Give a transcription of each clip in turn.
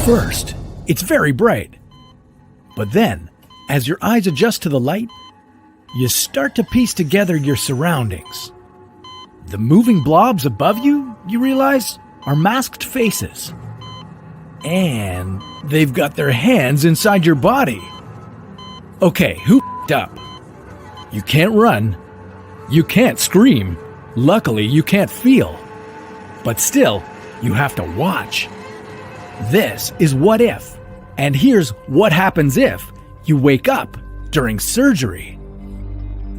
first, it's very bright. But then, as your eyes adjust to the light, you start to piece together your surroundings. The moving blobs above you, you realize, are masked faces. And they've got their hands inside your body. Okay, who f***ed up? You can't run. You can't scream. Luckily, you can't feel. But still, you have to watch. This is What If. And here's what happens if you wake up during surgery.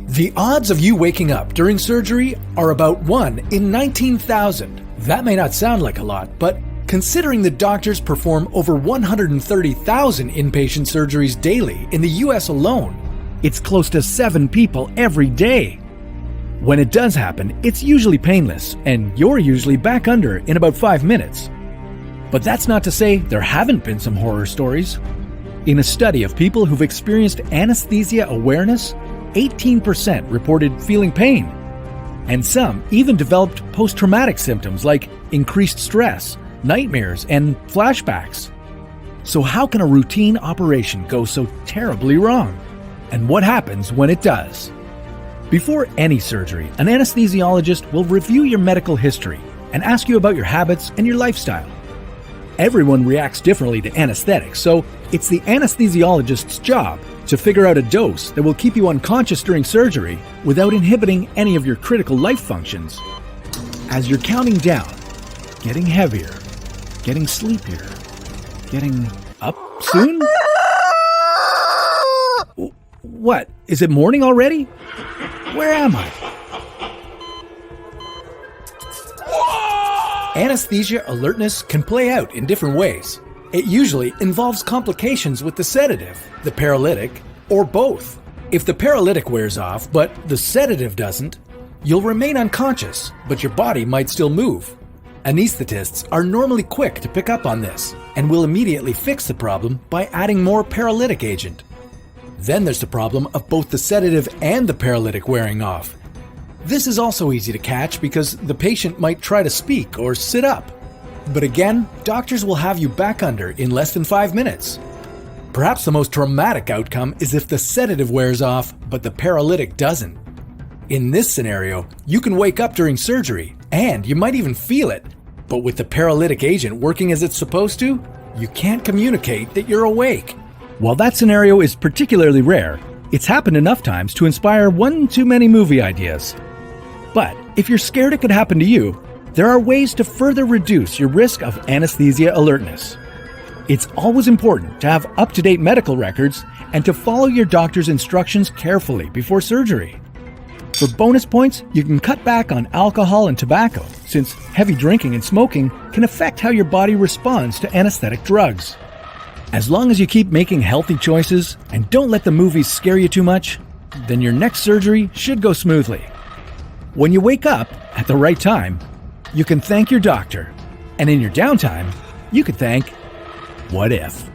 The odds of you waking up during surgery are about 1 in 19,000. That may not sound like a lot, but considering the doctors perform over 130,000 inpatient surgeries daily in the US alone, it's close to 7 people every day. When it does happen, it's usually painless, and you're usually back under in about 5 minutes. But that's not to say there haven't been some horror stories. In a study of people who've experienced anesthesia awareness, 18% reported feeling pain. And some even developed post-traumatic symptoms like increased stress, nightmares, and flashbacks. So how can a routine operation go so terribly wrong? And what happens when it does? Before any surgery, an anesthesiologist will review your medical history and ask you about your habits and your lifestyle. Everyone reacts differently to anesthetics, so it's the anesthesiologist's job to figure out a dose that will keep you unconscious during surgery without inhibiting any of your critical life functions. As you're counting down, getting heavier, getting sleepier, getting up soon? What? Is it morning already? Where am I? Anesthesia alertness can play out in different ways. It usually involves complications with the sedative, the paralytic, or both. If the paralytic wears off, but the sedative doesn't, you'll remain unconscious, but your body might still move. Anesthetists are normally quick to pick up on this and will immediately fix the problem by adding more paralytic agent. Then there's the problem of both the sedative and the paralytic wearing off. This is also easy to catch because the patient might try to speak or sit up. But again, doctors will have you back under in less than 5 minutes. Perhaps the most traumatic outcome is if the sedative wears off, but the paralytic doesn't. In this scenario, you can wake up during surgery, and you might even feel it. But with the paralytic agent working as it's supposed to, you can't communicate that you're awake. While that scenario is particularly rare, it's happened enough times to inspire one too many movie ideas. But if you're scared it could happen to you, there are ways to further reduce your risk of anesthesia alertness. It's always important to have up-to-date medical records and to follow your doctor's instructions carefully before surgery. For bonus points, you can cut back on alcohol and tobacco, since heavy drinking and smoking can affect how your body responds to anesthetic drugs. As long as you keep making healthy choices and don't let the movies scare you too much, then your next surgery should go smoothly. When you wake up at the right time, you can thank your doctor, and in your downtime, you could thank What If.